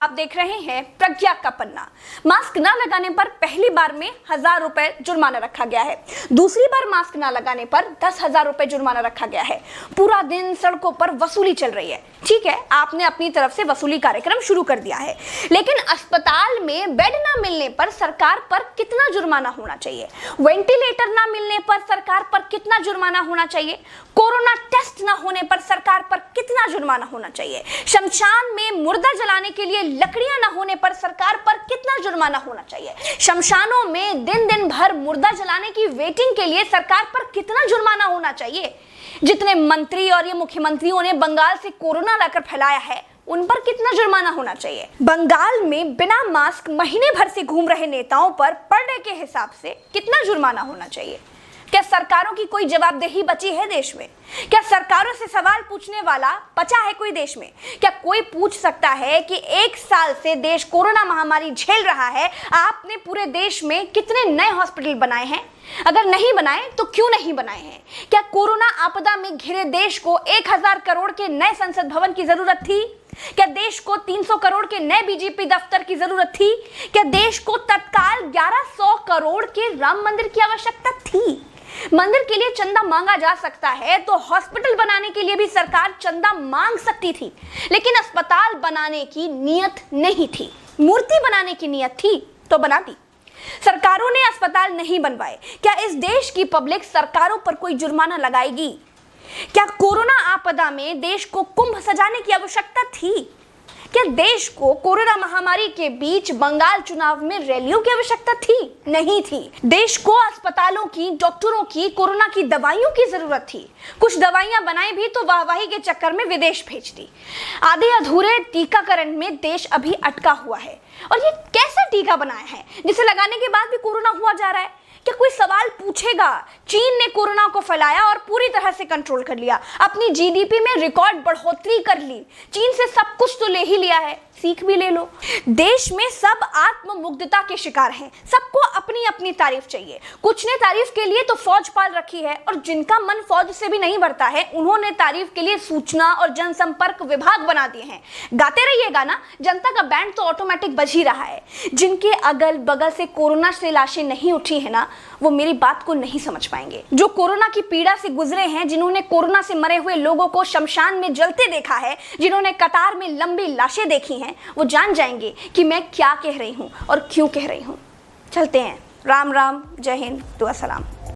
आप देख रहे हैं प्रज्ञा का पन्ना। मास्क न लगाने पर पहली बार में 1000 रुपए जुर्माना रखा गया है। दूसरी बार मास्क न लगाने पर 10,000 रुपए जुर्माना रखा गया है। पूरा दिन सड़कों पर वसूली चल रही है। ठीक है, आपने अपनी तरफ से वसूली कार्यक्रम शुरू कर दिया है, लेकिन अस्पताल में बेड न मिलने पर सरकार पर कितना जुर्माना होना चाहिए? वेंटिलेटर न मिलने पर सरकार पर कितना जुर्माना होना चाहिए? कोरोना टेस्ट न होने पर सरकार पर कितना जुर्माना होना चाहिए? शमशान में मुर्दा जलाने के लिए लकड़ियां न होने पर सरकार पर कितना जुर्माना होना चाहिए? शमशानों में दिन दिन भर मुर्दा जलाने की वेटिंग के लिए सरकार पर कितना जुर्माना होना चाहिए? जितने मंत्री और ये मुख्यमंत्रियों ने बंगाल से कोरोना लाकर फैलाया है, उन पर कितना जुर्माना होना चाहिए? बंगाल में बिना मास्क महीने भर से घूम रहे नेताओं पर पर डे के हिसाब से कितना जुर्माना होना चाहिए? क्या सरकारों की कोई जवाबदेही बची है देश में? क्या सरकारों से सवाल पूछने वाला बचा है कोई देश में? क्या कोई पूछ सकता है कि 1 साल से देश कोरोना महामारी झेल रहा है, आपने पूरे देश में कितने नए हॉस्पिटल बनाए हैं? अगर नहीं बनाए तो क्यों नहीं बनाए हैं? क्या कोरोना आपदा में घिरे देश को 1000 करोड़ के नए संसद भवन की जरूरत थी? क्या देश को 300 करोड़ के नए बीजेपी दफ्तर की जरूरत थी? क्या देश को तत्काल 1100 करोड़ के राम मंदिर की आवश्यकता थी? मंदिर के लिए चंदा मांगा जा सकता है तो हॉस्पिटल बनाने के लिए भी सरकार चंदा मांग सकती थी, लेकिन अस्पताल बनाने की नियत नहीं थी। मूर्ति बनाने की नियत थी तो बना दी। सरकारों ने अस्पताल नहीं बनवाए। क्या इस देश की पब्लिक सरकारों पर कोई जुर्माना लगाएगी? क्या कोरोना आपदा में देश को कुंभ सजाने की आवश्यकता थी? क्या देश को कोरोना महामारी के बीच बंगाल चुनाव में रैलियों की आवश्यकता थी? नहीं थी। देश को अस्पतालों की, डॉक्टरों की, कोरोना की दवाइयों की जरूरत थी। कुछ दवाइयां बनाई भी तो वाहवाही के चक्कर में विदेश भेज दी। आधे अधूरे टीकाकरण में देश अभी अटका हुआ है। और ये कैसा टीका बनाया है जिसे लगाने के बाद भी कोरोना हुआ जा रहा है? क्या कोई सवाल पूछेगा? चीन ने कोरोना को फैलाया और पूरी तरह से कंट्रोल कर लिया। अपनी जीडीपी में रिकॉर्ड बढ़ोतरी कर ली। चीन से सब कुछ तो ले ही लिया है, सीख भी ले लो। देश में सब आत्ममुग्धता के शिकार हैं। सबको अपनी अपनी तारीफ चाहिए। कुछ ने तारीफ के लिए तो फौज पाल रखी है, और जिनका मन फौज से भी नहीं भरता है, उन्होंने तारीफ के लिए सूचना और जनसंपर्क विभाग बना दिए हैं। गाते रहिएगा ना, जनता का बैंड तो ऑटोमेटिक बज ही रहा है। जिनके अगल बगल से कोरोना से लाशें नहीं उठी है ना, वो मेरी बात को नहीं समझ पाएंगे। जो कोरोना की पीड़ा से गुजरे हैं, जिन्होंने कोरोना से मरे हुए लोगों को शमशान में जलते देखा है, जिन्होंने कतार में लंबी लाशें देखी हैं, वो जान जाएंगे कि मैं क्या कह रही हूं और क्यों कह रही हूं। चलते हैं। राम राम, जय हिंद, दुआ सलाम।